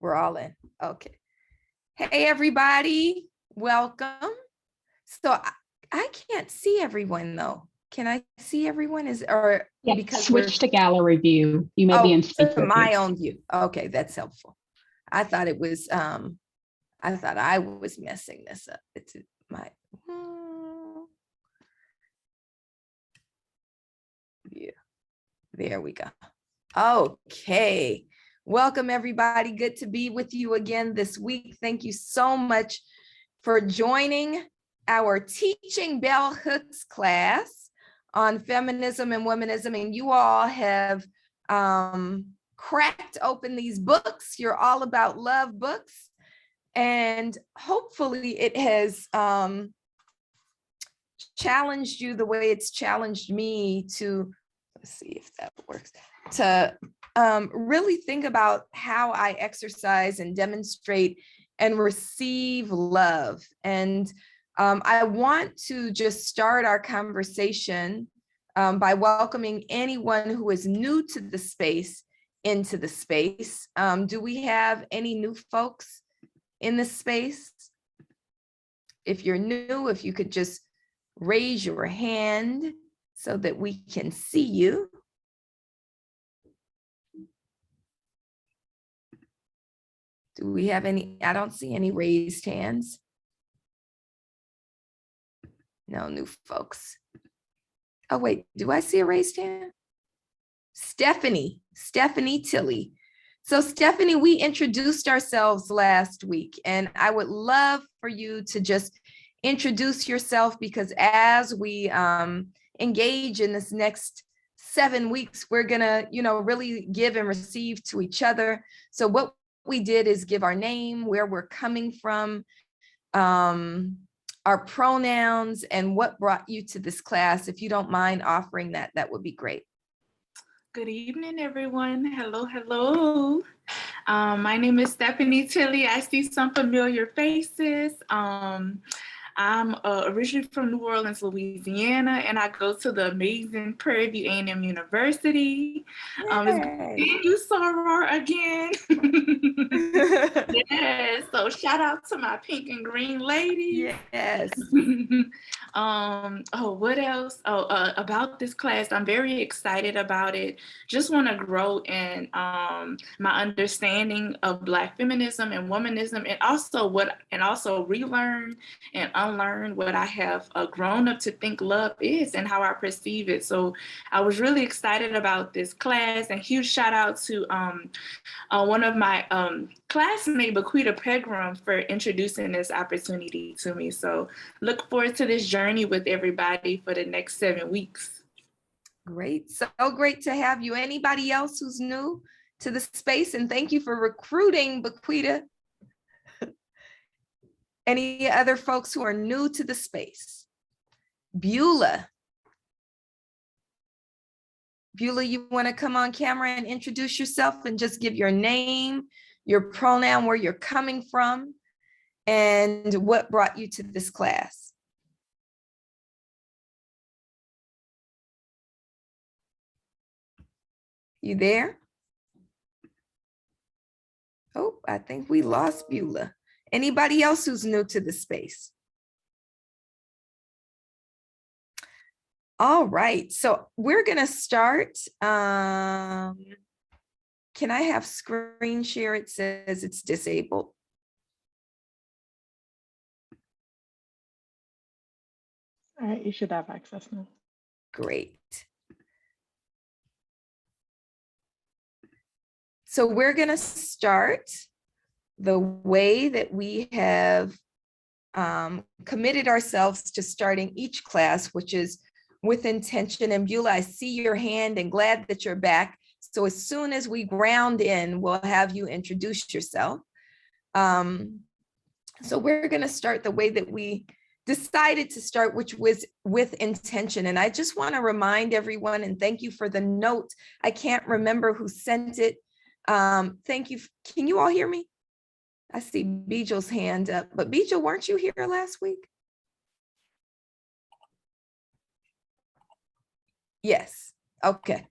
We're all in. Okay. Hey, everybody. Welcome. So I can't see everyone though. Can I see everyone? Because switch to gallery view. You may be in speaker my view. own view. Okay, that's helpful. I thought it was I thought I was messing this up. It's my view. There we go. Okay. Welcome, everybody. Good to be with you again this week. Thank you so much for joining our Teaching Bell Hooks class on feminism and womanism. And you all have cracked open these books. You're all about love books. And hopefully it has challenged you the way it's challenged me to, let's see if that works, to really think about how I exercise and demonstrate and receive love. And I want to just start our conversation by welcoming anyone who is new to the space into the space. Do we have any new folks in this space? If you're new, if you could just raise your hand so that we can see you. Do we have any? I don't see any raised hands. No new folks. Oh, wait, do I see a raised hand? Stephanie Tilley. So Stephanie, we introduced ourselves last week, and I would love for you to just introduce yourself, because as we engage in this next 7 weeks, we're gonna, really give and receive to each other. So what we did is give our name, where we're coming from, our pronouns, and what brought you to this class. If you don't mind offering that, that would be great. Good evening, everyone. Hello, hello. My name is Stephanie Tilley. I see some familiar faces. I'm originally from New Orleans, Louisiana, and I go to the amazing Prairie View A&M University. It's good to see you, Soror, again. Yes, so shout out to my pink and green ladies. Yes. What else? About this class, I'm very excited about it. Just want to grow in my understanding of Black feminism and womanism, and also relearn and unlearn what I have grown up to think love is and how I perceive it. So I was really excited about this class, and huge shout out to one of my classmates, Bequita Pegram, for introducing this opportunity to me. So look forward to this journey with everybody for the next 7 weeks. Great. So great to have you. Anybody else who's new to the space? And thank you for recruiting, Bequita. Any other folks who are new to the space? Beulah, you want to come on camera and introduce yourself and just give your name, your pronoun, where you're coming from, and what brought you to this class? You there? Oh, I think we lost Beulah. Anybody else who's new to the space? All right, so we're gonna start. Can I have screen share? It says it's disabled. All right, you should have access now. Great. So we're gonna start the way that we have committed ourselves to starting each class, which is with intention. And Beulah, I see your hand and glad that you're back. So as soon as we ground in, we'll have you introduce yourself. So we're gonna start the way that we decided to start, which was with intention. And I just wanna remind everyone, and thank you for the note. I can't remember who sent it. Thank you. Can you all hear me? I see Bijal's hand up, but Bijal, weren't you here last week? Yes, okay.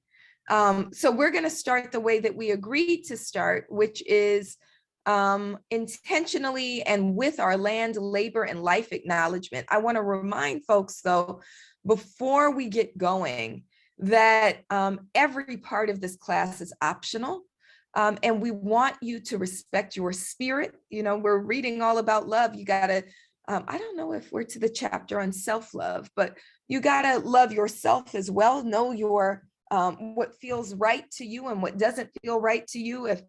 So we're gonna start the way that we agreed to start, which is intentionally and with our land, labor, and life acknowledgement. I want to remind folks, though, before we get going, that every part of this class is optional. And we want you to respect your spirit. You know, we're reading all about love. You got to, I don't know if we're to the chapter on self-love, but you got to love yourself as well. Know your what feels right to you and what doesn't feel right to you. If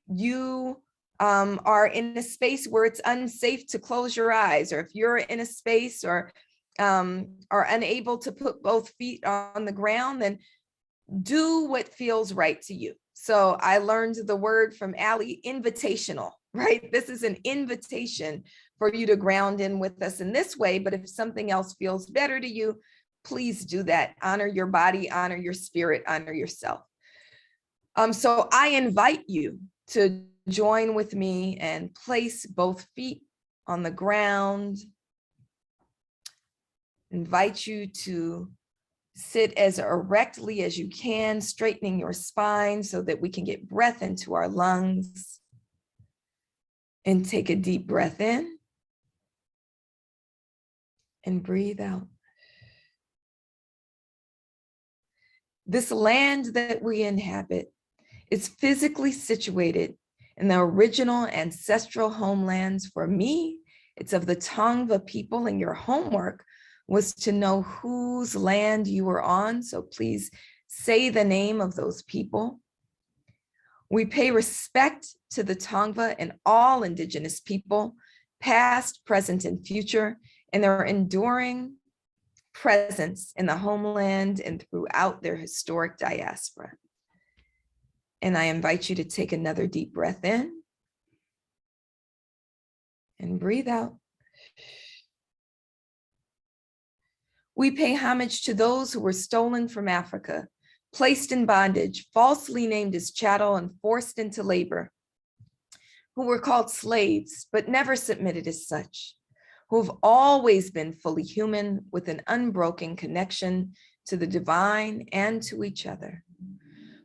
you are in a space where it's unsafe to close your eyes, or if you're in a space or are unable to put both feet on the ground, then do what feels right to you. So I learned the word from Allie, invitational, right? This is an invitation for you to ground in with us in this way. But if something else feels better to you, please do that. Honor your body, honor your spirit, honor yourself. So I invite you to join with me and place both feet on the ground. Invite you to sit as erectly as you can, straightening your spine so that we can get breath into our lungs. And take a deep breath in and breathe out. This land that we inhabit is physically situated in the original ancestral homelands. For me, it's of the Tongva people, and your homework was to know whose land you were on. So please say the name of those people. We pay respect to the Tongva and all Indigenous people, past, present, and future, and their enduring presence in the homeland and throughout their historic diaspora. And I invite you to take another deep breath in and breathe out. We pay homage to those who were stolen from Africa, placed in bondage, falsely named as chattel, and forced into labor, who were called slaves, but never submitted as such, who have always been fully human with an unbroken connection to the divine and to each other.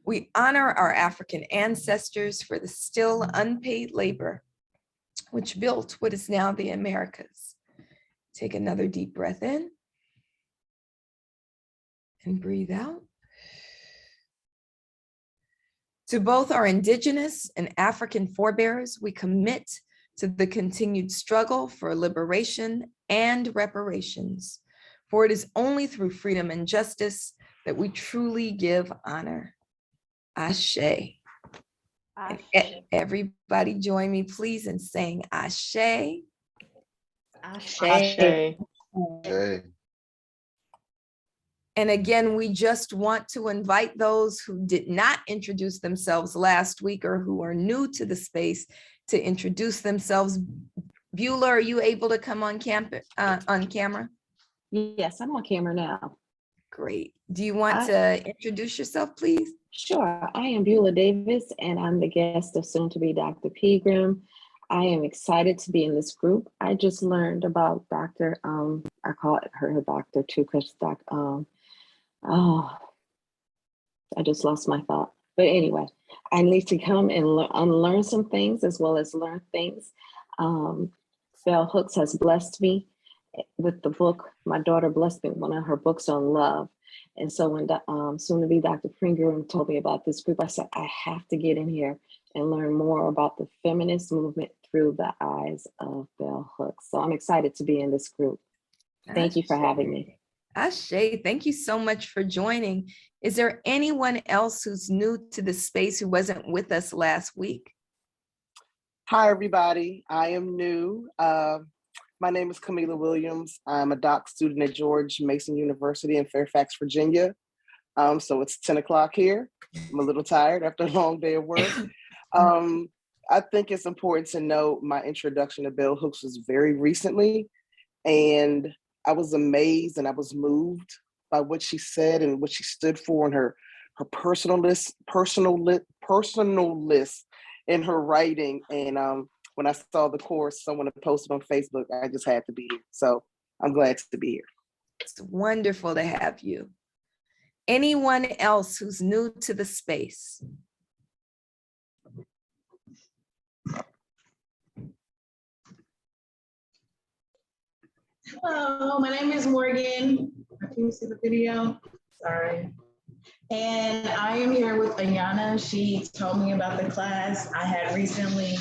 We honor our African ancestors for the still unpaid labor which built what is now the Americas. Take another deep breath in and breathe out. To both our Indigenous and African forebears, we commit to the continued struggle for liberation and reparations, for it is only through freedom and justice that we truly give honor. Ashe. Everybody join me, please, in saying Ashe. Ashe. Hey. And again, we just want to invite those who did not introduce themselves last week or who are new to the space to introduce themselves. Beulah, are you able to come on camera? Yes, I'm on camera now. Great. Do you want to introduce yourself, please? Sure. I am Beulah Davis, and I'm the guest of soon-to-be Dr. Pegram. I am excited to be in this group. I just learned about Dr. I call her doctor too, because I just lost my thought. But anyway, I need to come and unlearn some things as well as learn things. Bell Hooks has blessed me with the book. My daughter blessed me with one of her books on love. And so when soon-to-be Dr. Pegram told me about this group, I said, I have to get in here and learn more about the feminist movement through the eyes of Bell Hooks. So I'm excited to be in this group. Thank you for having me. Ashe, thank you so much for joining. Is there anyone else who's new to the space who wasn't with us last week? Hi, everybody. I am new. My name is Camila Williams. I'm a doc student at George Mason University in Fairfax, Virginia. So it's 10 o'clock here. I'm a little tired after a long day of work. I think it's important to note my introduction to Bell Hooks was very recently, and I was amazed and I was moved by what she said and what she stood for, and her personalness in her writing. And when I saw the course someone had posted on Facebook, I just had to be here. So I'm glad to be here. It's wonderful to have you. Anyone else who's new to the space? Hello, my name is Morgan. Can you see the video? Sorry. And I am here with Ayana. She told me about the class. I had recently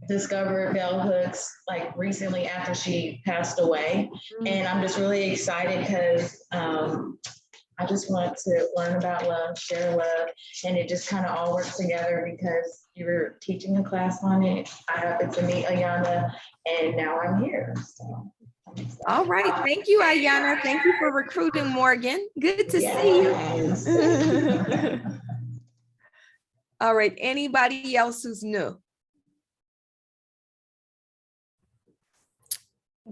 discovered bell hooks, like recently after she passed away. And I'm just really excited because I just want to learn about love, share love, and it just kind of all works together because you were teaching a class on it. I happened to meet Ayana, and now I'm here. So. All right. Thank you, Ayana. Thank you for recruiting Morgan. Good to see you. All right. Anybody else who's new?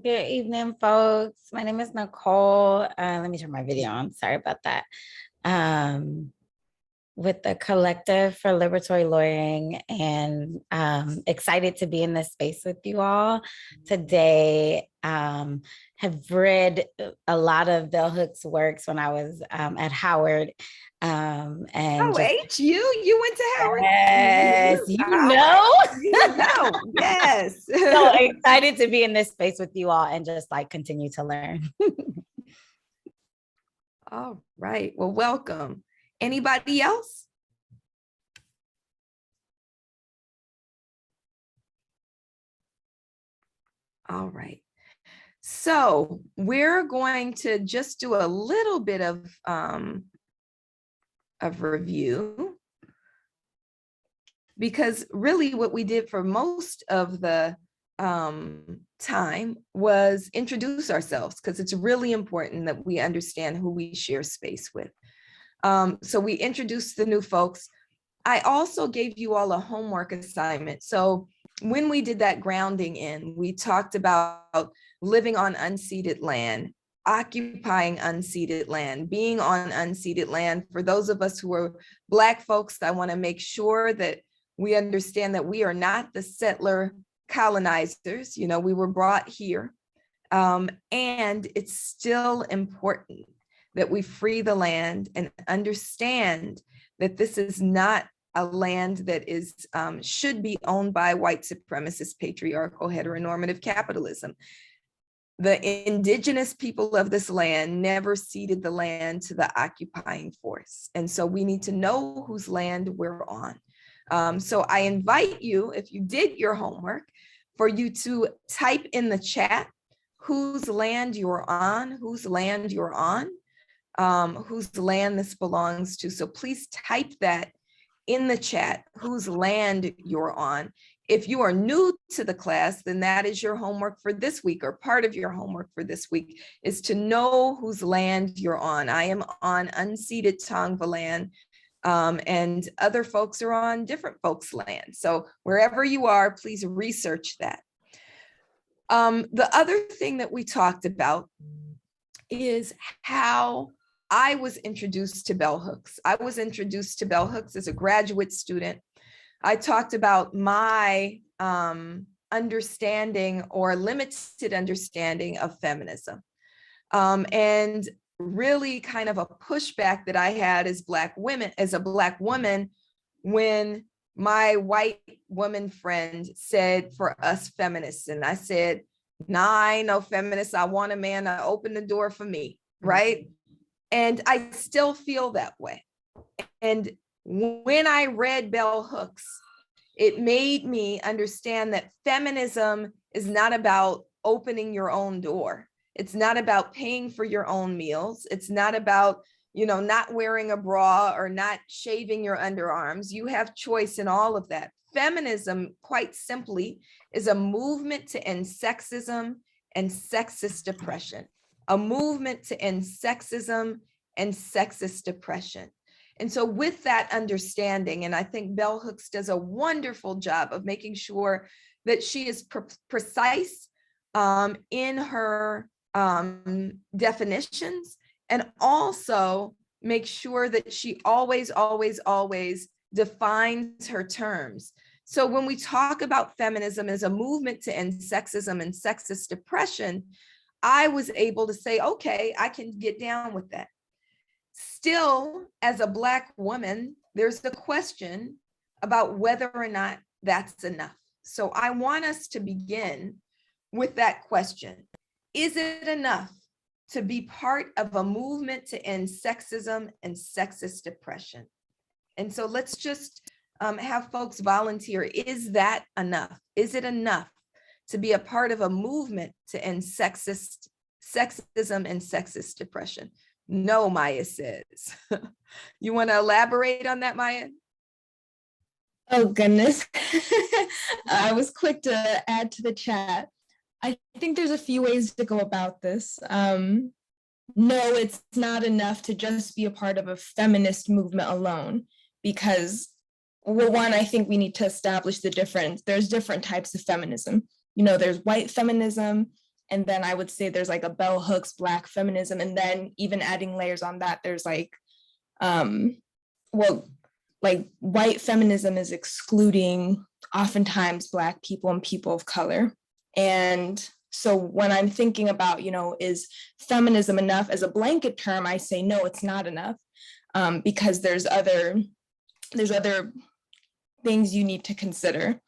Good evening, folks. My name is Nicole. Let me turn my video on. Sorry about that. With the Collective for Liberatory Lawyering, and excited to be in this space with you all today. Have read a lot of Bell Hooks' works when I was at Howard. And You went to Howard? Yes, Yes. So excited to be in this space with you all and just like continue to learn. All right. Well, welcome. Anybody else? All right. So we're going to just do a little bit of review, because really what we did for most of the time was introduce ourselves, because it's really important that we understand who we share space with. So we introduced the new folks. I also gave you all a homework assignment. So when we did that grounding in, we talked about living on unceded land, occupying unceded land, being on unceded land. For those of us who are Black folks, I want to make sure that we understand that we are not the settler colonizers. You know, we were brought here. And it's still important that we free the land and understand that this is not a land that is should be owned by white supremacist, patriarchal, heteronormative capitalism. The indigenous people of this land never ceded the land to the occupying force. And so we need to know whose land we're on. So I invite you, if you did your homework, for you to type in the chat whose land you're on, whose land you're on, whose land this belongs to. So please type that in the chat, whose land you're on. If you are new to the class, then that is your homework for this week, or part of your homework for this week is to know whose land you're on. I am on unceded Tongva land, and other folks are on different folks' land. So wherever you are, please research that. The other thing that we talked about is how I was introduced to bell hooks. I was introduced to bell hooks as a graduate student. I talked about my understanding or limited understanding of feminism, and really kind of a pushback that I had as a Black woman, when my white woman friend said for us feminists, and I said, nah, I ain't no feminist. I want a man to open the door for me, right? And I still feel that way. And when I read bell hooks, it made me understand that feminism is not about opening your own door. It's not about paying for your own meals. It's not about, you know, not wearing a bra or not shaving your underarms. You have choice in all of that. Feminism, quite simply, is a movement to end sexism and sexist oppression. A movement to end sexism and sexist oppression. And so with that understanding, and I think bell hooks does a wonderful job of making sure that she is precise in her definitions, and also make sure that she always, always, always defines her terms. So when we talk about feminism as a movement to end sexism and sexist oppression, I was able to say, okay, I can get down with that. Still, as a Black woman, there's the question about whether or not that's enough. So I want us to begin with that question. Is it enough to be part of a movement to end sexism and sexist oppression? And so let's just have folks volunteer. Is that enough? Is it enough to be a part of a movement to end sexism and sexist oppression? No, Maya says. You want to elaborate on that, Maya? Oh, goodness. I was quick to add to the chat. I think there's a few ways to go about this. No, it's not enough to just be a part of a feminist movement alone, because, well, one, I think we need to establish the difference. There's different types of feminism. You know, there's white feminism, and then I would say there's like a bell hooks Black feminism, and then even adding layers on that, there's like, well, like white feminism is excluding oftentimes Black people and people of color. And so when I'm thinking about, you know, is feminism enough as a blanket term, I say, no, it's not enough, because there's other things you need to consider.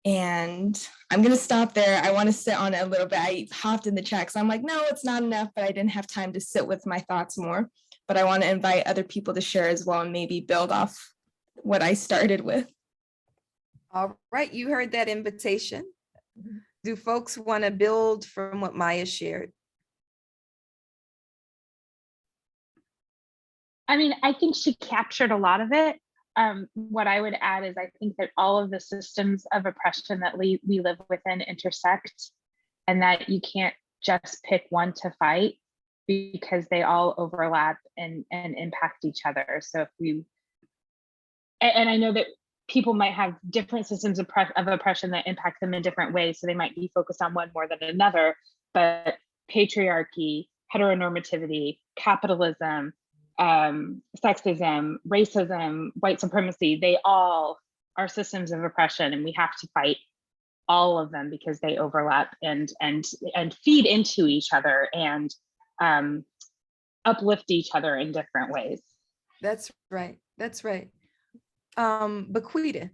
And I'm going to stop there. I want to sit on it a little bit. I hopped in the chat because I'm like, no, it's not enough, but I didn't have time to sit with my thoughts more. But I want to invite other people to share as well and maybe build off what I started with. All right, you heard that invitation. Do folks want to build from what Maya shared? I mean, I think she captured a lot of it. What I would add is I think that all of the systems of oppression that we live within intersect, and that you can't just pick one to fight because they all overlap and impact each other. So if we, and I know that people might have different systems of oppression that impact them in different ways, so they might be focused on one more than another, but patriarchy, heteronormativity, capitalism, sexism, racism, white supremacy, they all are systems of oppression, and we have to fight all of them because they overlap and feed into each other and uplift each other in different ways. That's right. That's right. Bequita.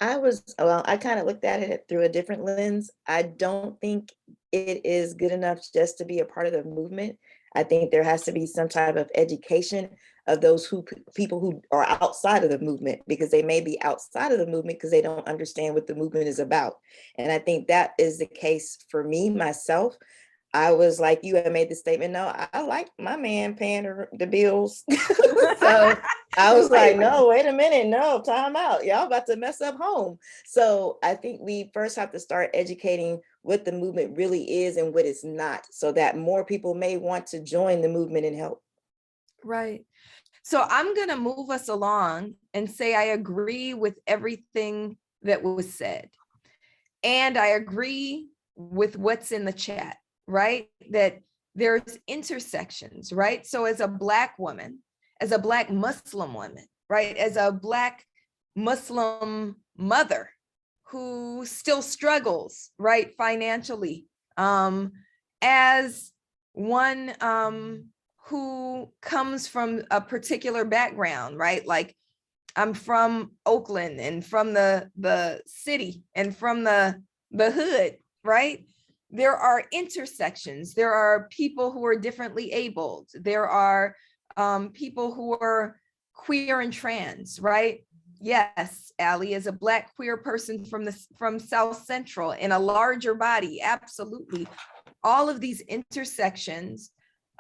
I kind of looked at it through a different lens. I don't think it is good enough just to be a part of the movement. I think there has to be some type of education of those people who are outside of the movement, because they may be outside of the movement because they don't understand what the movement is about. And I think that is the case for me, myself. I was like, you had made the statement, no, I like my man paying the bills. So I was like, no, wait a minute, no, time out. Y'all about to mess up home. So I think we first have to start educating what the movement really is and what it's not, so that more people may want to join the movement and help. Right. So I'm going to move us along and say I agree with everything that was said. And I agree with what's in the chat, right? That there's intersections, right? So as a Black woman, as a Black Muslim woman, right? As a Black Muslim mother who still struggles, right, financially, as one who comes from a particular background, right? Like I'm from Oakland and from the city and from the hood, right? There are intersections. There are people who are differently abled. There are people who are queer and trans, right? Yes, Allie, as a Black queer person from South Central in a larger body, absolutely. All of these intersections,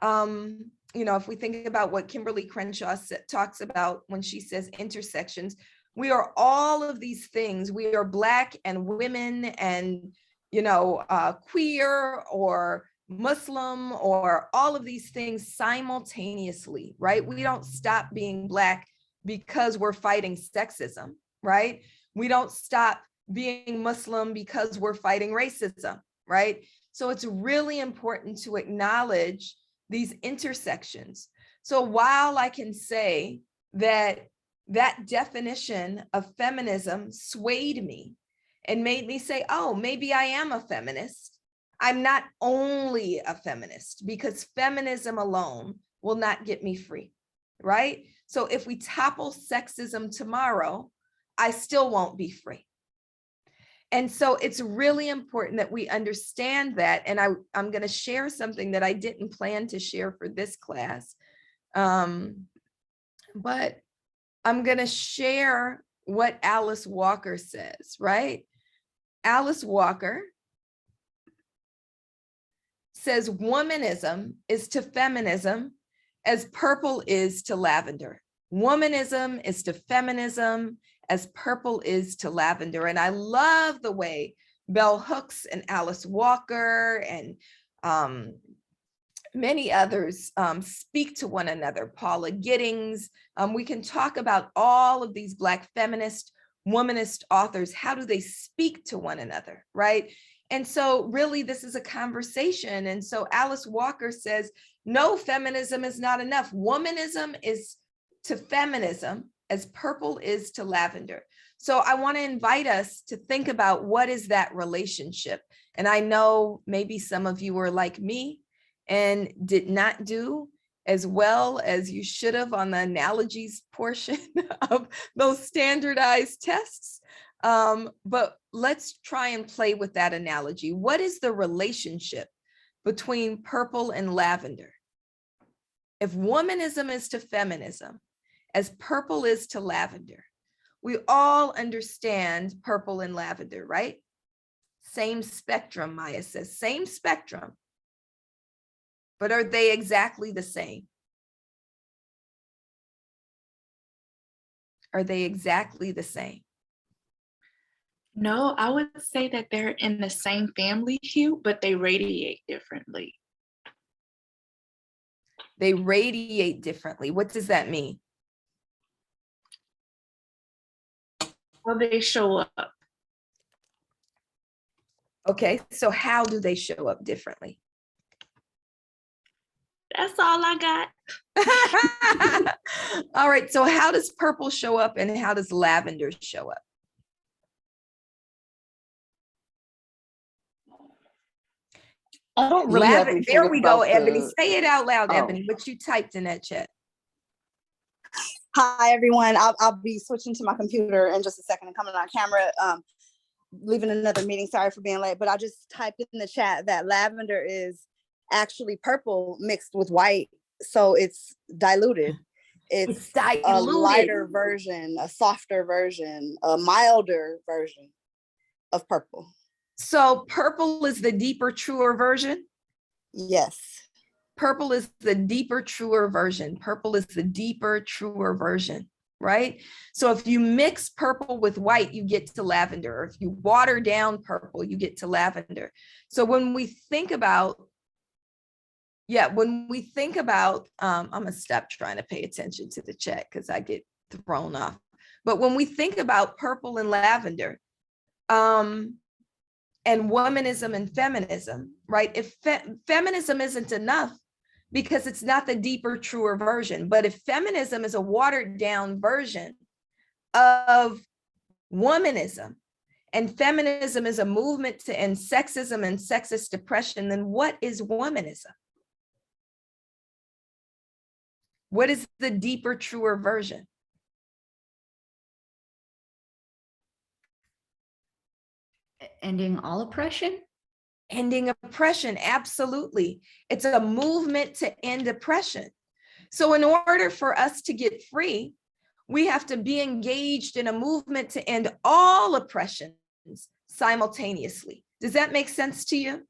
you know, if we think about what Kimberly Crenshaw talks about when she says intersections, we are all of these things. We are Black and women and, you know, queer or Muslim or all of these things simultaneously, right? We don't stop being Black because we're fighting sexism, right? We don't stop being Muslim because we're fighting racism, right? So it's really important to acknowledge these intersections. So while I can say that that definition of feminism swayed me and made me say, oh, maybe I am a feminist, I'm not only a feminist, because feminism alone will not get me free, right? So if we topple sexism tomorrow, I still won't be free. And so it's really important that we understand that. And I'm going to share something that I didn't plan to share for this class. But I'm going to share what Alice Walker says, right? Alice Walker says womanism is to feminism as purple is to lavender. Womanism is to feminism as purple is to lavender. And I love the way Bell Hooks and Alice Walker and many others speak to one another. Paula Giddings. We can talk about all of these Black feminist, womanist authors. How do they speak to one another, right? And so really this is a conversation. And so Alice Walker says, no, feminism is not enough. Womanism is to feminism as purple is to lavender. So I want to invite us to think about what is that relationship. And I know maybe some of you are like me and did not do as well as you should have on the analogies portion of those standardized tests. But let's try and play with that analogy. What is the relationship between purple and lavender? If womanism is to feminism, as purple is to lavender, we all understand purple and lavender, right? Same spectrum, Maya says, same spectrum. But are they exactly the same? Are they exactly the same? No, I would say that they're in the same family hue, but they radiate differently. They radiate differently. What does that mean? How they show up. Okay, so how do they show up differently? That's all I got. All right, so how does purple show up and how does lavender show up? I don't really have anything there we go, about Ebony. the- Say it out loud, Oh. Ebony, what you typed in that chat. Hi, everyone. I'll be switching to my computer in just a second and coming on camera. Leaving another meeting. Sorry for being late, but I just typed in the chat that lavender is actually purple mixed with white. So it's diluted. It's diluted. A lighter version, a softer version, a milder version of purple. So purple is the deeper, truer version? Yes. Purple is the deeper, truer version. Purple is the deeper, truer version, right? So if you mix purple with white, you get to lavender. If you water down purple, you get to lavender. So when we think about, I'm gonna stop trying to pay attention to the chat because I get thrown off. But when we think about purple and lavender, and womanism and feminism, right? If feminism isn't enough because it's not the deeper, truer version, but if feminism is a watered down version of womanism and feminism is a movement to end sexism and sexist oppression, then what is womanism? What is the deeper, truer version? Ending all oppression? Ending oppression, absolutely. It's a movement to end oppression. So in order for us to get free, we have to be engaged in a movement to end all oppressions simultaneously. Does that make sense to you?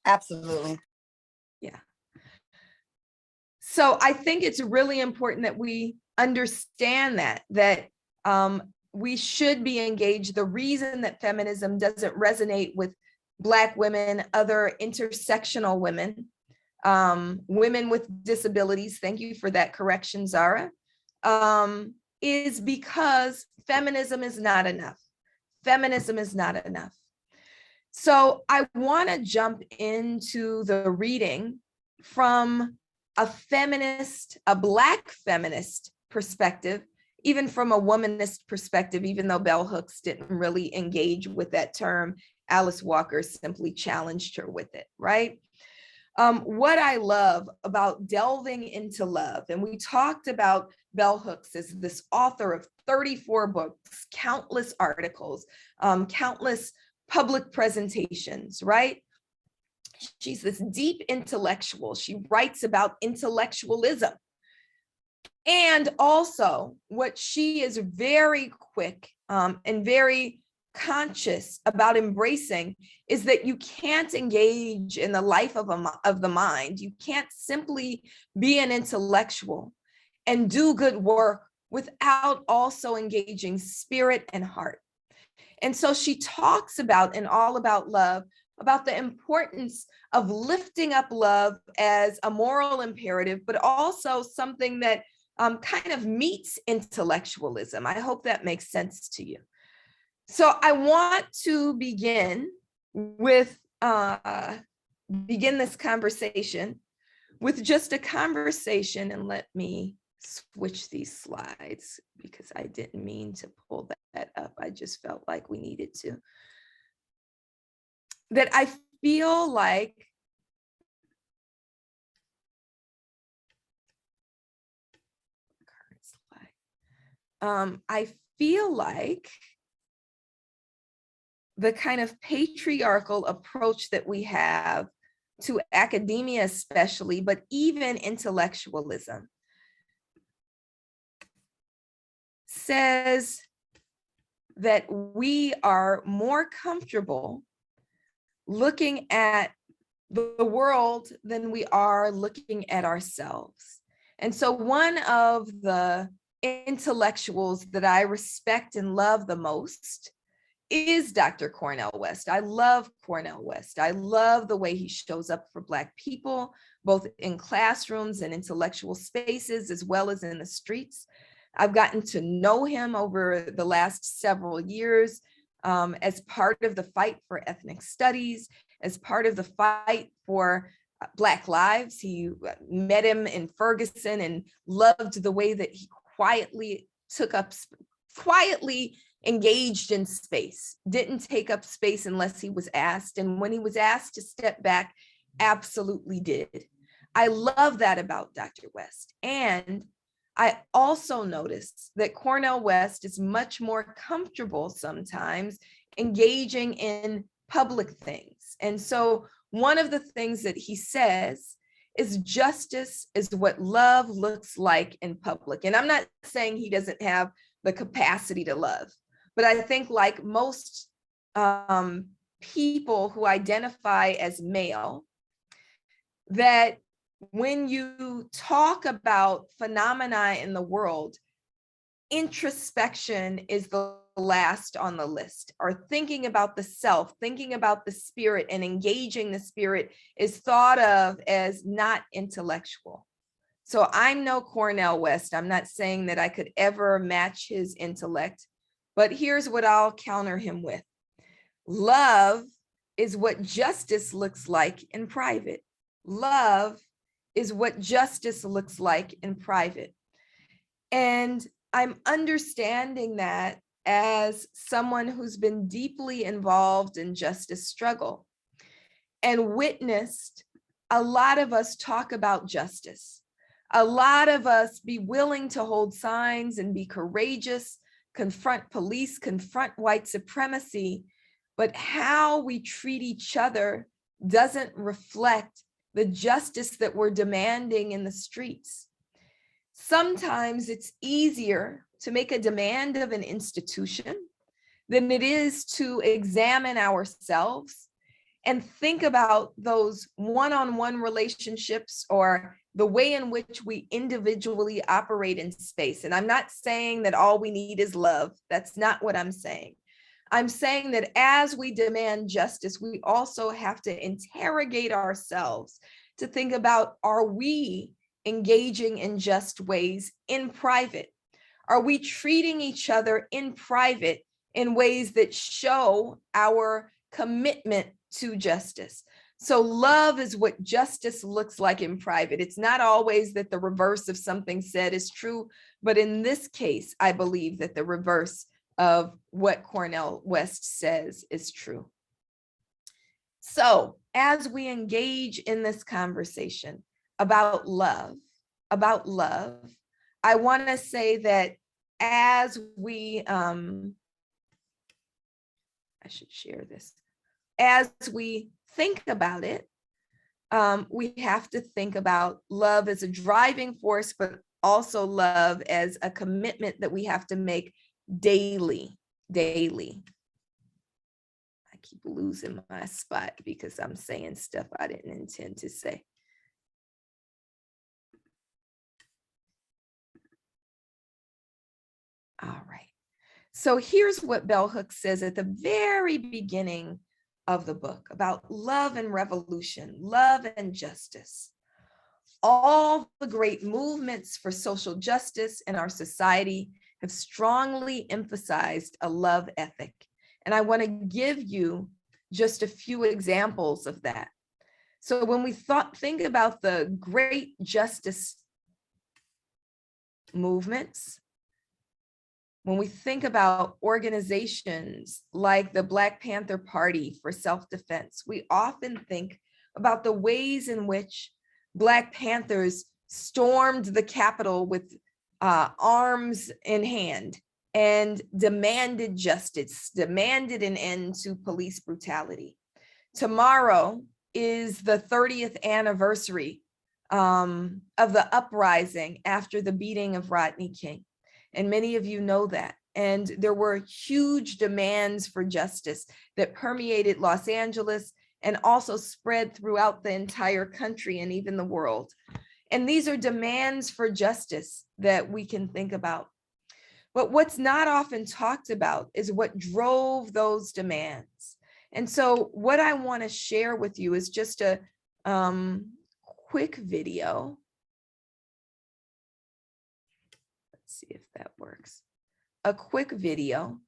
Absolutely. Yeah. So I think it's really important that we understand that we should be engaged. The reason that feminism doesn't resonate with Black women, other intersectional women, women with disabilities, thank you for that correction, Zara, is because feminism is not enough. Feminism is not enough. So I want to jump into the reading from a feminist, a Black feminist perspective, even from a womanist perspective, even though Bell Hooks didn't really engage with that term, Alice Walker simply challenged her with it, right? What I love about delving into love, and we talked about Bell Hooks as this author of 34 books, countless articles, countless public presentations, right? She's this deep intellectual. She writes about intellectualism. And also, what she is very quick and very conscious about embracing is that you can't engage in the life of the mind. You can't simply be an intellectual and do good work without also engaging spirit and heart. And so she talks about, in All About Love, about the importance of lifting up love as a moral imperative, but also something that kind of meets intellectualism. I hope that makes sense to you. So I want to begin this conversation with just a conversation, and let me switch these slides because I didn't mean to pull that up. I just felt like we needed to. That I feel like I feel like the kind of patriarchal approach that we have to academia especially, but even intellectualism, says that we are more comfortable looking at the world than we are looking at ourselves. And so one of the intellectuals that I respect and love the most is Dr. Cornel West. I love Cornel West. I love the way he shows up for Black people, both in classrooms and intellectual spaces, as well as in the streets. I've gotten to know him over the last several years as part of the fight for ethnic studies, as part of the fight for Black lives. He met him in Ferguson and loved the way that he quietly engaged in space, didn't take up space unless he was asked. And when he was asked to step back, absolutely did. I love that about Dr. West. And I also noticed that Cornel West is much more comfortable sometimes engaging in public things. And so one of the things that he says is justice is what love looks like in public. And I'm not saying he doesn't have the capacity to love, but I think like most people who identify as male, that when you talk about phenomena in the world, introspection is the last on the list, or thinking about the self, thinking about the spirit and engaging the spirit is thought of as not intellectual. So I'm no Cornel West. I'm not saying that I could ever match his intellect, but here's what I'll counter him with. Love is what justice looks like in private. Love is what justice looks like in private. And I'm understanding that as someone who's been deeply involved in justice struggle and witnessed a lot of us talk about justice, a lot of us be willing to hold signs and be courageous, confront police, confront white supremacy, but how we treat each other doesn't reflect the justice that we're demanding in the streets. Sometimes it's easier to make a demand of an institution than it is to examine ourselves and think about those one-on-one relationships or the way in which we individually operate in space. And I'm not saying that all we need is love. That's not what I'm saying. I'm saying that as we demand justice, we also have to interrogate ourselves to think about, are we engaging in just ways in private? Are we treating each other in private in ways that show our commitment to justice? So love is what justice looks like in private. It's not always that the reverse of something said is true, but in this case, I believe that the reverse of what Cornel West says is true. So as we engage in this conversation about love, I want to say that as we, I should share this, as we think about it, we have to think about love as a driving force, but also love as a commitment that we have to make daily. I keep losing my spot because I'm saying stuff I didn't intend to say. All right. So here's what Bell Hooks says at the very beginning of the book about love and revolution, love and justice. All the great movements for social justice in our society have strongly emphasized a love ethic. And I want to give you just a few examples of that. So when we think about the great justice movements, when we think about organizations like the Black Panther Party for self-defense, we often think about the ways in which Black Panthers stormed the Capitol with arms in hand and demanded justice, demanded an end to police brutality. Tomorrow is the 30th anniversary of the uprising after the beating of Rodney King. And many of you know that. And there were huge demands for justice that permeated Los Angeles and also spread throughout the entire country and even the world. And these are demands for justice that we can think about. But what's not often talked about is what drove those demands. And so what I want to share with you is just a quick video. See if that works. A quick video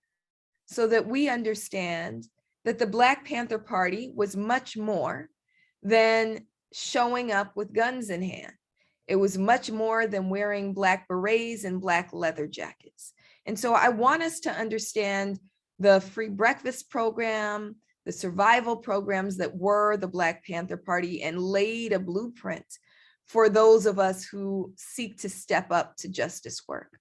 so that we understand that the Black Panther Party was much more than showing up with guns in hand. It was much more than wearing Black berets and Black leather jackets. And so I want us to understand the free breakfast program, the survival programs that were the Black Panther Party, and laid a blueprint for those of us who seek to step up to justice work.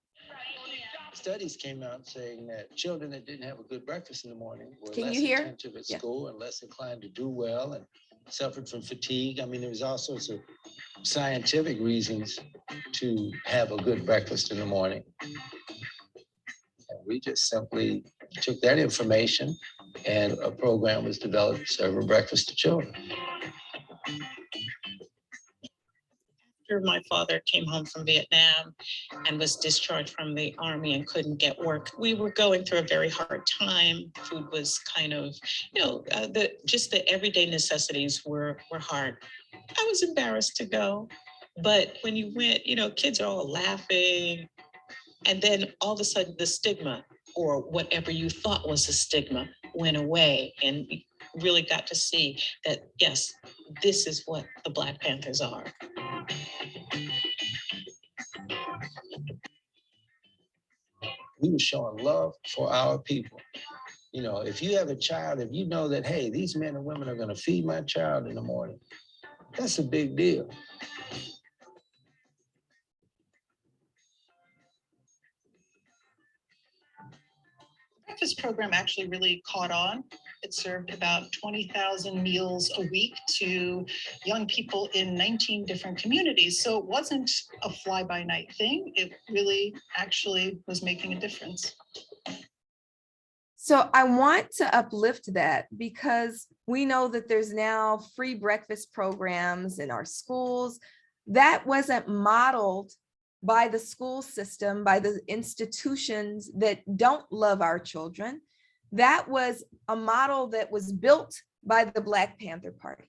Studies came out saying that children that didn't have a good breakfast in the morning were Can less you hear? attentive at school and less inclined to do well and suffered from fatigue. I mean, there was all sorts of scientific reasons to have a good breakfast in the morning. And we just simply took that information and a program was developed serving breakfast to children. After my father came home from Vietnam and was discharged from the army and couldn't get work, we were going through a very hard time. Food was kind of, just the everyday necessities were hard. I was embarrassed to go, but when you went, kids are all laughing, and then all of a sudden the stigma or whatever you thought was a stigma went away, and you really got to see that, yes, this is what the Black Panthers are. We were showing love for our people. If you have a child, if you know that, hey, these men and women are going to feed my child in the morning, that's a big deal. This program actually really caught on. It served about 20,000 meals a week to young people in 19 different communities. So it wasn't a fly-by-night thing. It really actually was making a difference. So I want to uplift that because we know that there's now free breakfast programs in our schools. That wasn't modeled by the school system, by the institutions that don't love our children. That was a model that was built by the Black Panther Party.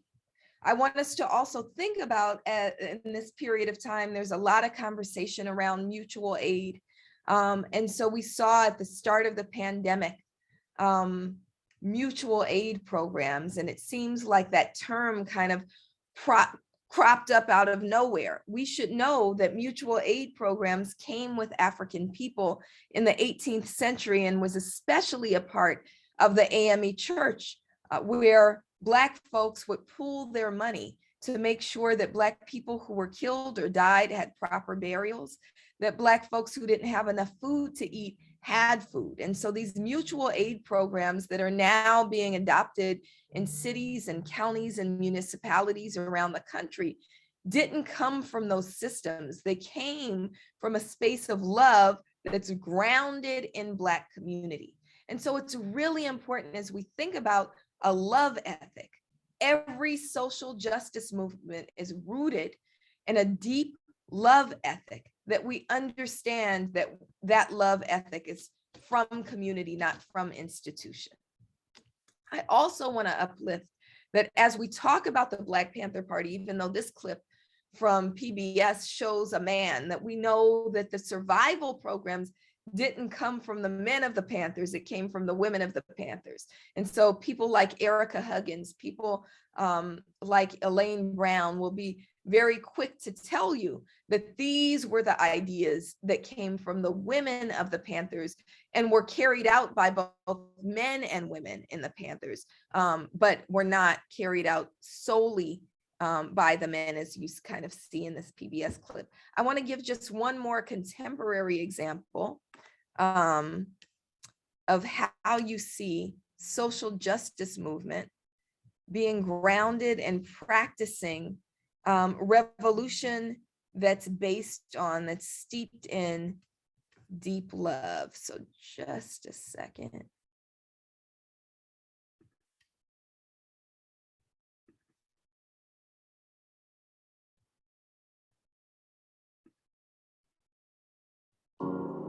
I want us to also think about in this period of time, there's a lot of conversation around mutual aid. And so we saw at the start of the pandemic, mutual aid programs, and it seems like that term kind of cropped up out of nowhere. We should know that mutual aid programs came with African people in the 18th century and was especially a part of the AME church, where Black folks would pool their money to make sure that Black people who were killed or died had proper burials, that Black folks who didn't have enough food to eat had food. And so these mutual aid programs that are now being adopted in cities and counties and municipalities around the country didn't come from those systems. They came from a space of love that's grounded in Black community. And so it's really important as we think about a love ethic. Every social justice movement is rooted in a deep love ethic, that we understand that that love ethic is from community, not from institution. I also want to uplift that as we talk about the Black Panther Party, even though this clip from PBS shows a man, that we know that the survival programs didn't come from the men of the Panthers, it came from the women of the Panthers. And so people like Erica Huggins, people like Elaine Brown will be very quick to tell you that these were the ideas that came from the women of the Panthers and were carried out by both men and women in the Panthers, but were not carried out solely by the men, as you kind of see in this PBS clip. I want to give just one more contemporary example of how you see social justice movement being grounded and practicing revolution that's steeped in deep love. So just a second.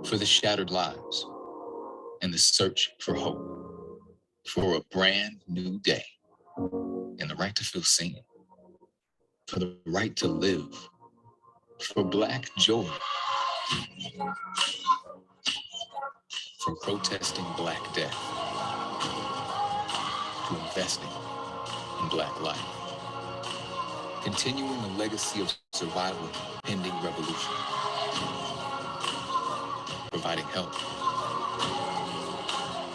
For the shattered lives and the search for hope, for a brand new day and the right to feel seen, for the right to live, for Black joy, from protesting Black death to investing in Black life, continuing a legacy of survival pending revolution, providing help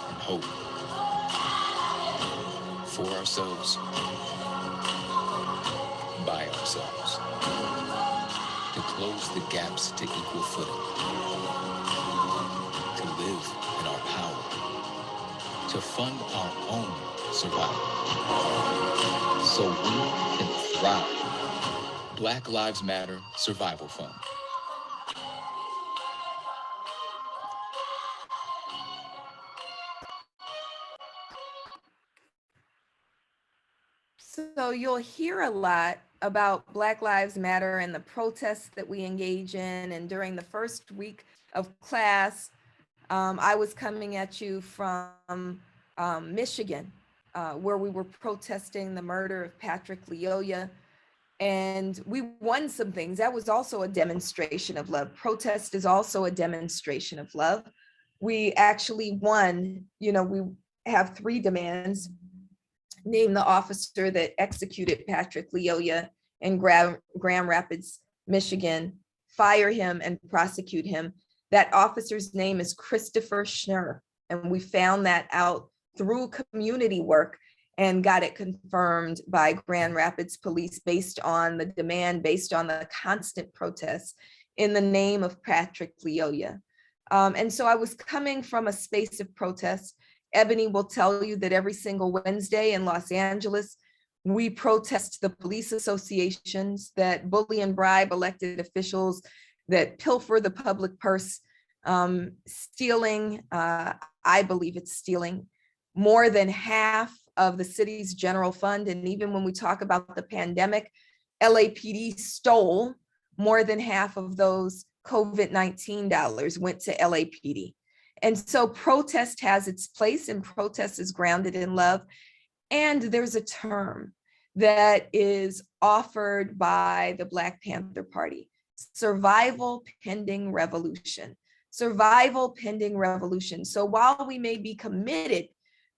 and hope for ourselves, by ourselves, to close the gaps to equal footing, to live in our power, to fund our own survival, so we can thrive. Black Lives Matter Survival Fund. So you'll hear a lot about Black Lives Matter and the protests that we engage in. And during the first week of class, I was coming at you from Michigan, where we were protesting the murder of Patrick Lyoya. And we won some things. That was also a demonstration of love. Protest is also a demonstration of love. We actually won, we have 3 demands. Name the officer that executed Patrick Lyoya in Grand Rapids, Michigan, fire him and prosecute him. That officer's name is Christopher Schnurr. And we found that out through community work and got it confirmed by Grand Rapids Police based on the demand, based on the constant protests in the name of Patrick Lyoya. And so I was coming from a space of protest. Ebony will tell you that every single Wednesday in Los Angeles, we protest the police associations that bully and bribe elected officials, that pilfer the public purse, stealing, I believe it's stealing, more than half of the city's general fund. And even when we talk about the pandemic, LAPD stole more than half of those COVID-19 dollars went to LAPD. And so protest has its place, and protest is grounded in love. And there's a term that is offered by the Black Panther Party: survival pending revolution. Survival pending revolution. So while we may be committed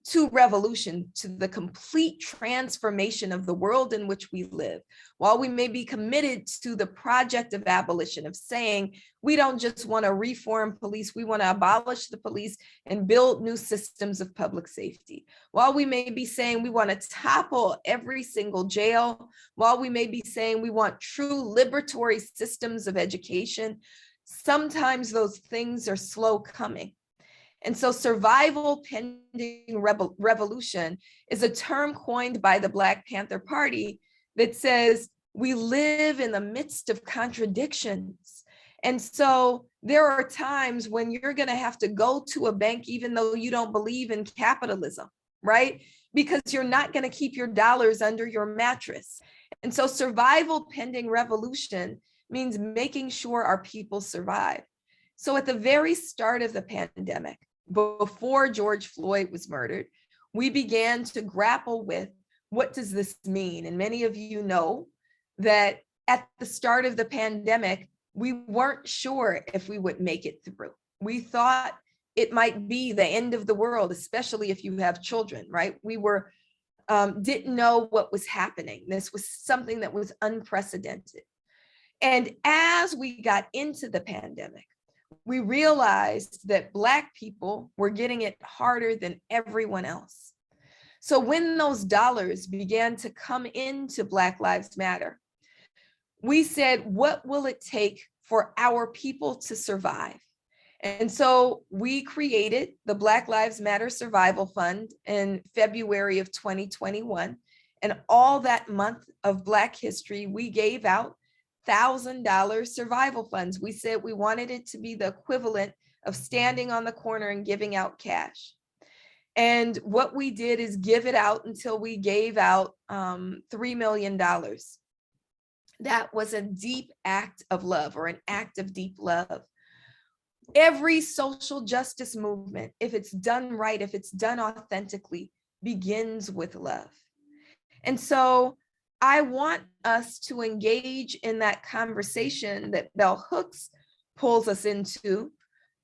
to revolution, to the complete transformation of the world in which we live. While we may be committed to the project of abolition, of saying we don't just want to reform police, we want to abolish the police and build new systems of public safety. While we may be saying we want to topple every single jail, while we may be saying we want true liberatory systems of education, sometimes those things are slow coming. And so survival pending revolution is a term coined by the Black Panther Party that says we live in the midst of contradictions. And so there are times when you're going to have to go to a bank, even though you don't believe in capitalism, right? Because you're not going to keep your dollars under your mattress. And so survival pending revolution means making sure our people survive. So at the very start of the pandemic, before George Floyd was murdered, we began to grapple with what does this mean? And many of you know that at the start of the pandemic, we weren't sure if we would make it through. We thought it might be the end of the world, especially if you have children, right? We were didn't know what was happening. This was something that was unprecedented. And as we got into the pandemic, we realized that Black people were getting it harder than everyone else. So when those dollars began to come into Black Lives Matter, we said, what will it take for our people to survive? And so we created the Black Lives Matter Survival Fund in February of 2021. And all that month of Black history, we gave out $1,000 survival funds. We said we wanted it to be the equivalent of standing on the corner and giving out cash. And what we did is give it out until we gave out $3 million. That was a deep act of love, or an act of deep love. Every social justice movement, if it's done right, if it's done authentically, begins with love. And so I want us to engage in that conversation that Bell Hooks pulls us into,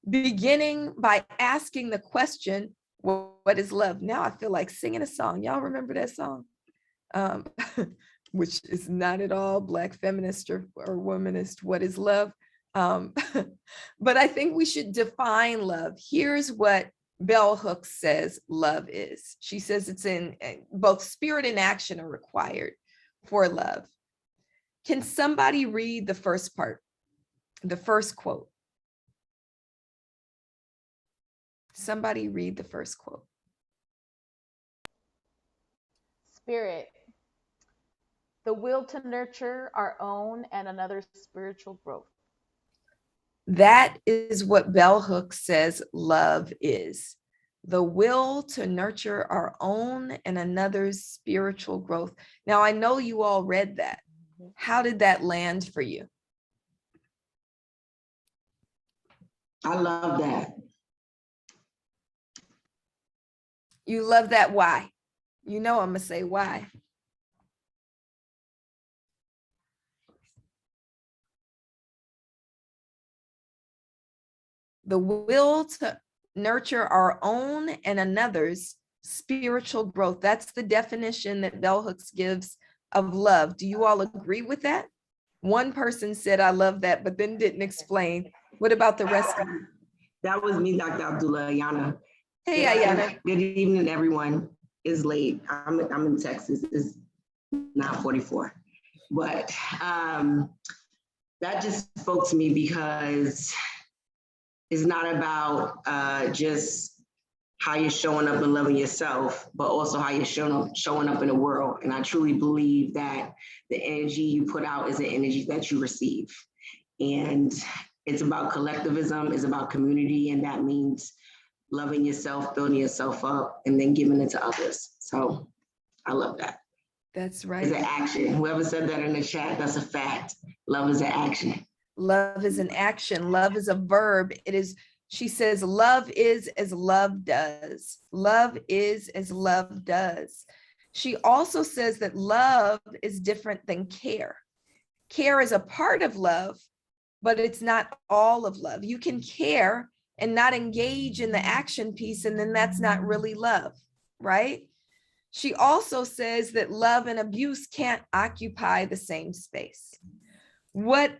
beginning by asking the question, what is love? Now I feel like singing a song. Y'all remember that song? Which is not at all Black feminist or womanist, what is love? But I think we should define love. Here's what Bell Hooks says love is. She says it's in both spirit and action are required for love. Can somebody read the first part, the first quote? Somebody read the first quote. Spirit, the will to nurture our own and another's spiritual growth. That is what Bell Hooks says love is. The will to nurture our own and another's spiritual growth. Now, I know you all read that. How did that land for you? I love that. You love that, why? You know I'm gonna say why. The will to nurture our own and another's spiritual growth. That's the definition that Bell Hooks gives of love. Do you all agree with that? One person said, I love that, but then didn't explain. What about the rest of you? That was me, Dr. Abdullah, Ayana. Hey, Ayana. Good evening, everyone. It's late. I'm in Texas. It's 9:44. But that just spoke to me because it's not about just how you're showing up and loving yourself, but also how you're showing up in the world. And I truly believe that the energy you put out is the energy that you receive. And it's about collectivism, it's about community, and that means loving yourself, building yourself up, and then giving it to others. So I love that. That's right. It's an action. Whoever said that in the chat, that's a fact. Love is an action. Love is an action. Love is a verb. It is, she says, love is as love does. Love is as love does. She also says that love is different than care. Care is a part of love, but it's not all of love. You can care and not engage in the action piece, and then that's not really love. right? She also says that love and abuse can't occupy the same space. What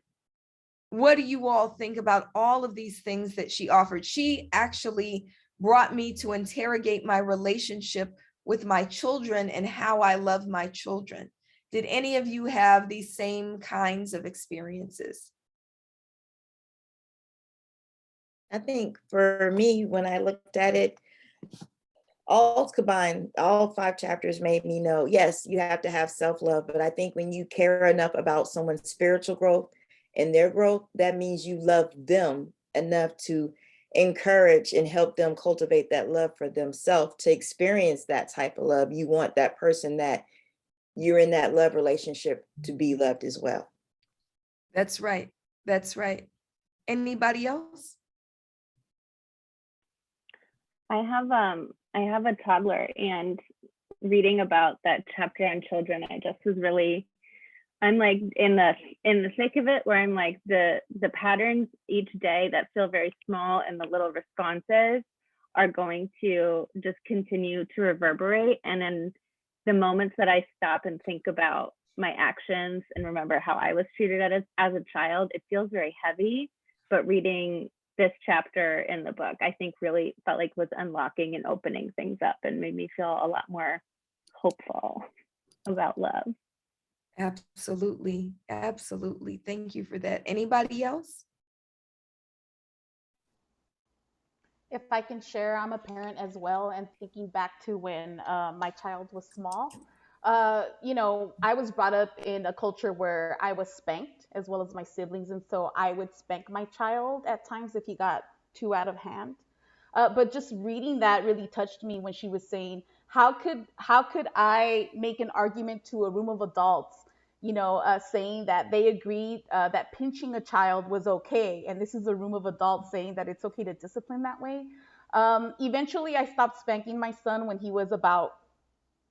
do you all think about all of these things that she offered? She actually brought me to interrogate my relationship with my children and how I love my children. Did any of you have these same kinds of experiences? I think for me, when I looked at it, all combined, all 5 chapters made me know, yes, you have to have self-love, but I think when you care enough about someone's spiritual growth and their growth, that means you love them enough to encourage and help them cultivate that love for themselves to experience that type of love. You want that person that you're in that love relationship to be loved as well. That's right. That's right. Anybody else? I have a toddler, and reading about that chapter on children, I just was really, I'm like in the thick of it, where I'm like the patterns each day that feel very small and the little responses are going to just continue to reverberate. And then the moments that I stop and think about my actions and remember how I was treated as a child, it feels very heavy. But reading this chapter in the book, I think really felt like was unlocking and opening things up and made me feel a lot more hopeful about love. Absolutely. Absolutely. Thank you for that. Anybody else? If I can share, I'm a parent as well, and thinking back to when my child was small, I was brought up in a culture where I was spanked as well as my siblings, and so I would spank my child at times if he got too out of hand. But just reading that really touched me when she was saying, how could I make an argument to a room of adults, saying that they agreed that pinching a child was okay, and this is a room of adults saying that it's okay to discipline that way. Eventually, I stopped spanking my son when he was about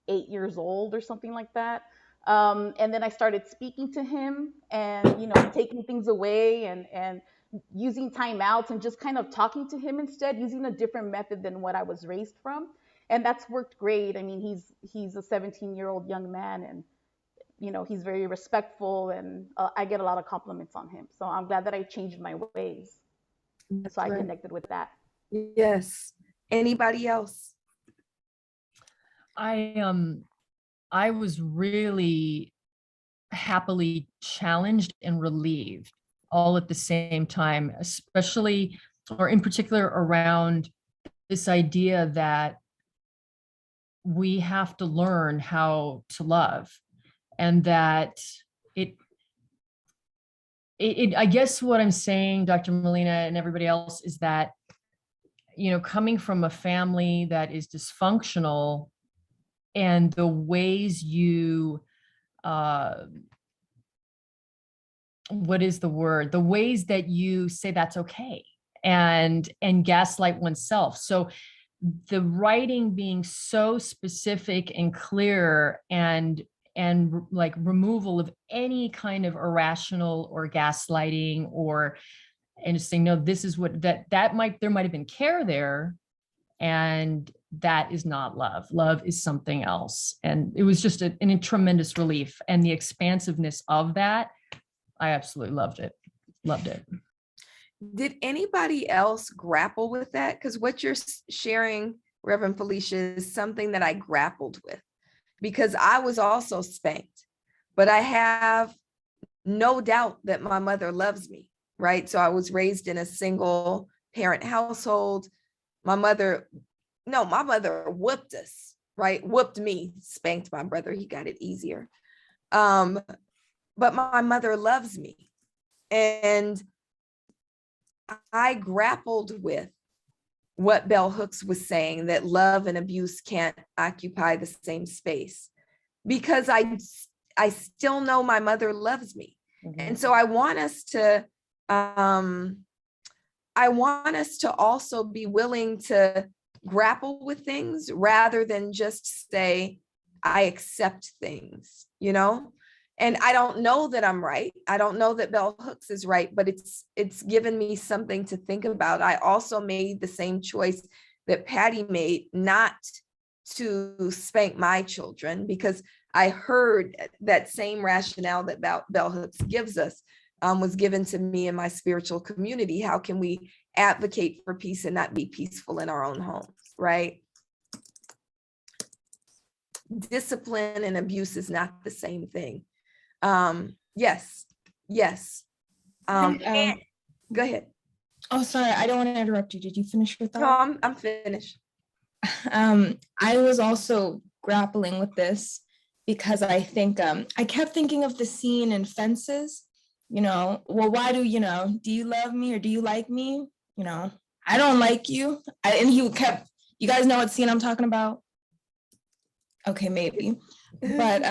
8 years old or something like that. And then I started speaking to him and, taking things away and using timeouts and just kind of talking to him instead, using a different method than what I was raised from. And that's worked great. I mean, he's a 17-year-old young man, and, he's very respectful, and I get a lot of compliments on him. So I'm glad that I changed my ways. So I connected with that. Yes. Anybody else? I was really happily challenged and relieved all at the same time, especially or in particular around this idea that we have to learn how to love, and that I guess what I'm saying, Dr. Melina and everybody else, is that, coming from a family that is dysfunctional, and the ways you, what is the word? The ways that you say that's okay and gaslight oneself. So the writing being so specific and clear, and like removal of any kind of irrational or gaslighting, and just saying, no, this is what there might have been care there, and that is not love. Love is something else. And it was just a tremendous relief, and the expansiveness of that, I absolutely loved it. Loved it. Did anybody else grapple with that? Because what you're sharing, Reverend Felicia, is something that I grappled with, because I was also spanked, but I have no doubt that my mother loves me, right? So I was raised in a single parent household. My mother whooped us, right? Whooped me, spanked my brother. He got it easier. But my mother loves me. And I grappled with what Bell Hooks was saying, that love and abuse can't occupy the same space, because I still know my mother loves me. Mm-hmm. And so I want us to also be willing to grapple with things rather than just say, I accept things, And I don't know that I'm right. I don't know that Bell Hooks is right, but it's given me something to think about. I also made the same choice that Patty made, not to spank my children, because I heard that same rationale that Bell Hooks gives us was given to me in my spiritual community. How can we advocate for peace and not be peaceful in our own homes, right? Discipline and abuse is not the same thing. Yes. And go ahead. Oh, sorry, I don't want to interrupt you. Did you finish your thought? No, I'm finished. I was also grappling with this because I think I kept thinking of the scene in Fences, well, why do you love me or do you like me? I don't like you. And you guys know what scene I'm talking about? Okay, maybe. But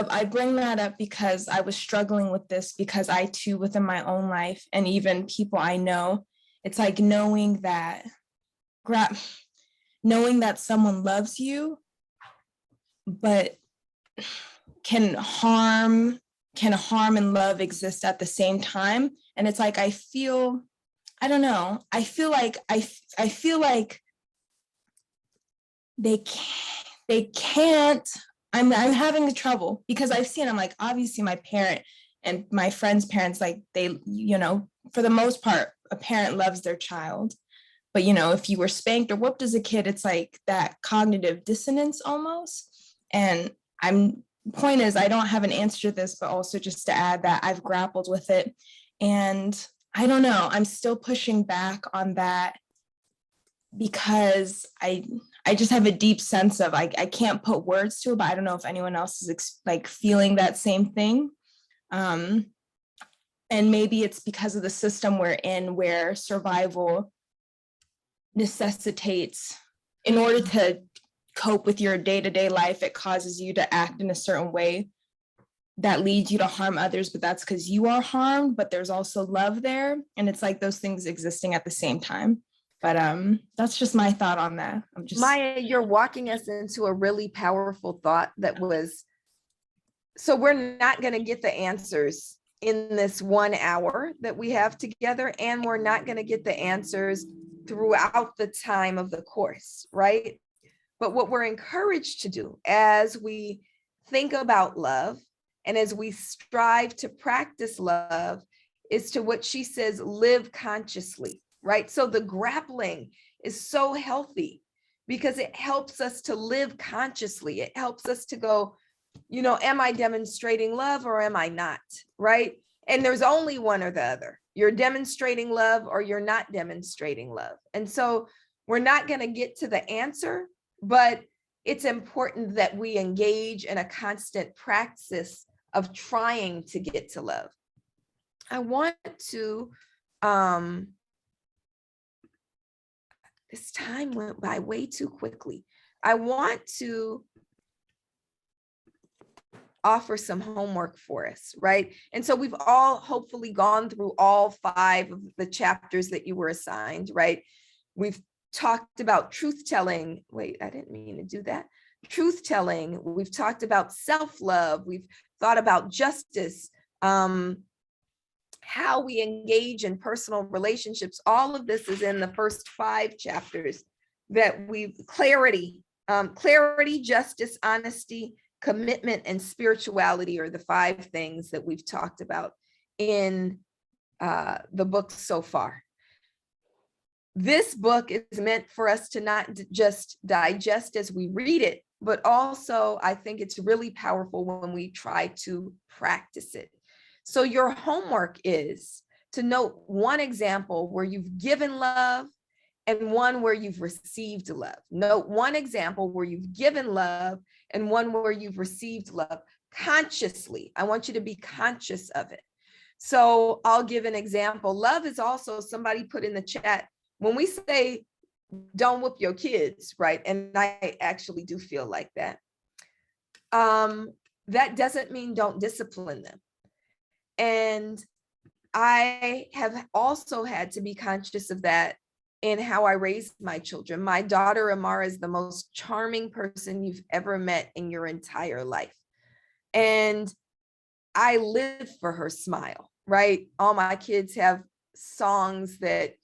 I bring that up because I was struggling with this because I too, within my own life and even people I know, it's like knowing that someone loves you, but can harm and love exist at the same time. And it's like, I feel like they can't, I'm having the trouble because I'm like, obviously my parent and my friends' parents, like they, for the most part, a parent loves their child. But, if you were spanked or whooped as a kid, it's like that cognitive dissonance almost. And point is, I don't have an answer to this, but also just to add that I've grappled with it. And I don't know, I'm still pushing back on that because I just have a deep sense of, I can't put words to it, but I don't know if anyone else is like feeling that same thing. And maybe it's because of the system we're in where survival necessitates, in order to cope with your day-to-day life, it causes you to act in a certain way that leads you to harm others, but that's because you are harmed, but there's also love there. And it's like those things existing at the same time. But that's just my thought on that. Maya, you're walking us into a really powerful thought that was, so we're not going to get the answers in this 1 hour that we have together, and we're not going to get the answers throughout the time of the course, right? But what we're encouraged to do as we think about love and as we strive to practice love is to, what she says, live consciously, right? So the grappling is so healthy because it helps us to live consciously. It helps us to go, am I demonstrating love or am I not, right? And there's only one or the other. You're demonstrating love or you're not demonstrating love. And so we're not going to get to the answer, but it's important that we engage in a constant practice of trying to get to love. I want to, this time went by way too quickly. I want to offer some homework for us, right? And so we've all hopefully gone through all 5 of the chapters that you were assigned, right? We've talked about truth telling. Wait, I didn't mean to do that. Truth telling. We've talked about self-love. We've thought about justice, how we engage in personal relationships. All of this is in the first 5 chapters that clarity, justice, honesty, commitment, and spirituality are the 5 things that we've talked about in the book so far. This book is meant for us to not just digest as we read it, but also I think it's really powerful when we try to practice it. So your homework is to note one example where you've given love and one where you've received love. Note one example where you've given love and one where you've received love consciously. I want you to be conscious of it. So I'll give an example. Love is also, somebody put in the chat, when we say don't whoop your kids, right? And I actually do feel like that. That doesn't mean don't discipline them. And I have also had to be conscious of that in how I raised my children. My daughter, Amara, is the most charming person you've ever met in your entire life. And I live for her smile, right? All my kids have songs that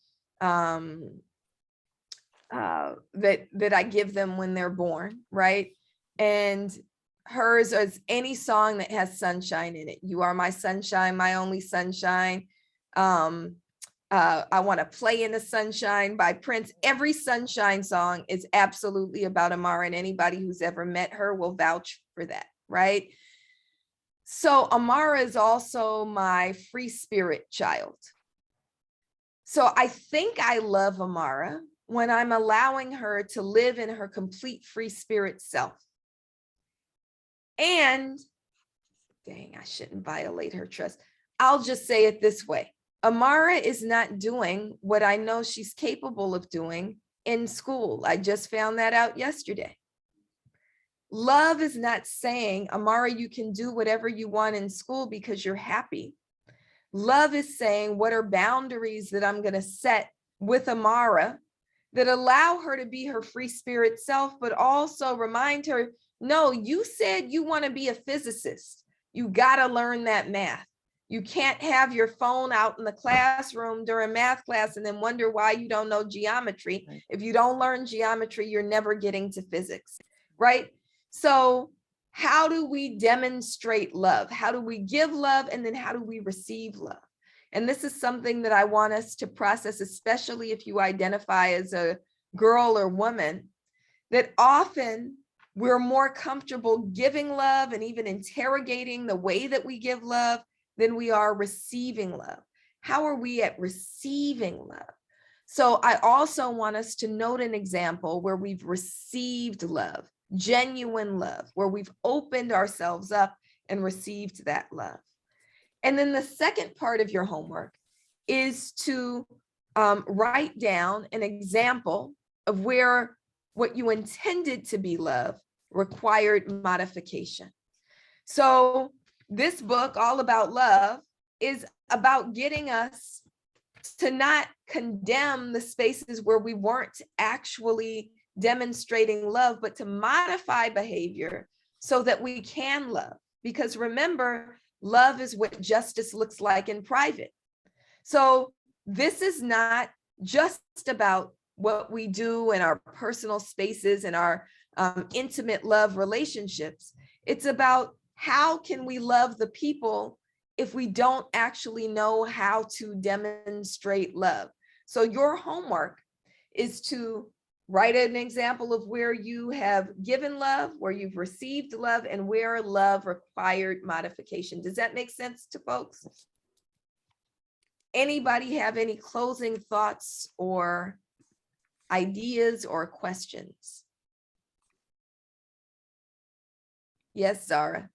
that I give them when they're born, right? And hers is any song that has sunshine in it. You are my sunshine, my only sunshine. I want to play in the sunshine by Prince. Every sunshine song is absolutely about Amara, and anybody who's ever met her will vouch for that, right? So Amara is also my free spirit child. So I think I love Amara when I'm allowing her to live in her complete free spirit self. And dang, I shouldn't violate her trust. I'll just say it this way. Amara is not doing what I know she's capable of doing in school. I just found that out yesterday. Love is not saying, Amara, you can do whatever you want in school because you're happy. Love is saying, what are boundaries that I'm going to set with Amara that allow her to be her free spirit self, but also remind her, no, you said you want to be a physicist. You got to learn that math. You can't have your phone out in the classroom during math class and then wonder why you don't know geometry. Right. If you don't learn geometry, you're never getting to physics, right? So how do we demonstrate love? How do we give love? And then how do we receive love? And this is something that I want us to process, especially if you identify as a girl or woman, that often we're more comfortable giving love and even interrogating the way that we give love than we are receiving love. How are we at receiving love? So I also want us to note an example where we've received love, genuine love, where we've opened ourselves up and received that love. And then the second part of your homework is to write down an example of where what you intended to be love required modification. So this book, All About Love, is about getting us to not condemn the spaces where we weren't actually demonstrating love, but to modify behavior so that we can love. Because remember, love is what justice looks like in private. So this is not just about what we do in our personal spaces and our intimate love relationships. It's about how can we love the people if we don't actually know how to demonstrate love. So your homework is to write an example of where you have given love, where you've received love, and where love required modification. Does that make sense to folks? Anybody have any closing thoughts or ideas or questions? Yes, Zara.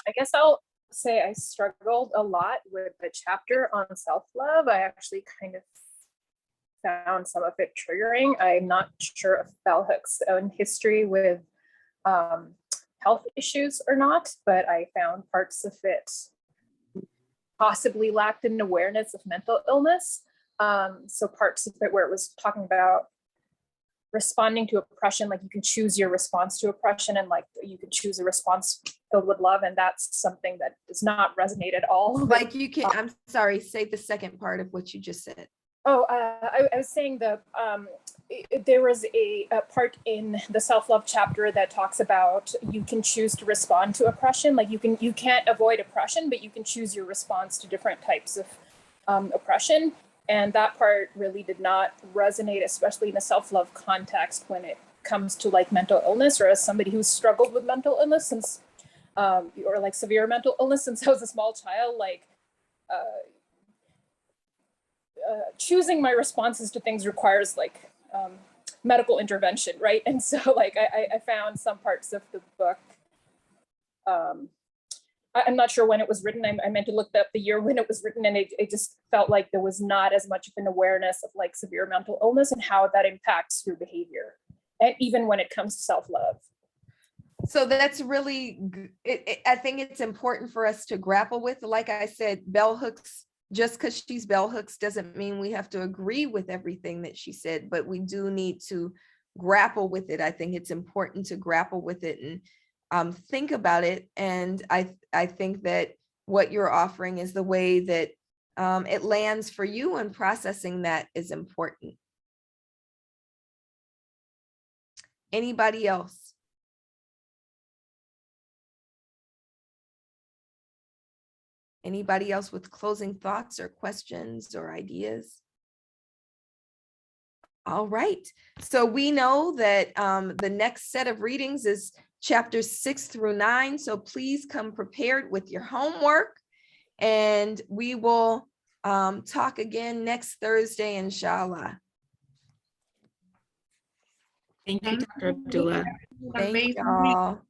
I guess I'll say I struggled a lot with the chapter on self-love. I actually kind of found some of it triggering. I'm not sure of bell hook's own history with health issues or not, but I found parts of it possibly lacked an awareness of mental illness. So parts of it where it was talking about responding to oppression, like you can choose your response to oppression, and like you can choose a response filled with love, and that's something that does not resonate at all. Like you can, I'm sorry, say the second part of what you just said. Oh, I was saying there was a part in the self-love chapter that talks about you can choose to respond to oppression. Like you can't avoid oppression, but you can choose your response to different types of oppression. And that part really did not resonate, especially in a self-love context when it comes to like mental illness, or as somebody who's struggled with mental illness since, or like severe mental illness since I was a small child, like choosing my responses to things requires like medical intervention, right? And so like I found some parts of the book, I'm not sure when it was written. I meant to look up the year when it was written, and it just felt like there was not as much of an awareness of like severe mental illness and how that impacts your behavior, and even when it comes to self-love. So that's really, I think it's important for us to grapple with. Like I said, bell hooks, just because she's bell hooks doesn't mean we have to agree with everything that she said, but we do need to grapple with it. I think it's important to grapple with it and think about it. And I think that what you're offering is the way that it lands for you, and processing that is important. Anybody else? Anybody else with closing thoughts or questions or ideas? All right, so we know that the next set of readings is chapters 6 through 9. So please come prepared with your homework, and we will talk again next Thursday, inshallah. Thank you, Dr. Abdullah. Thank y'all.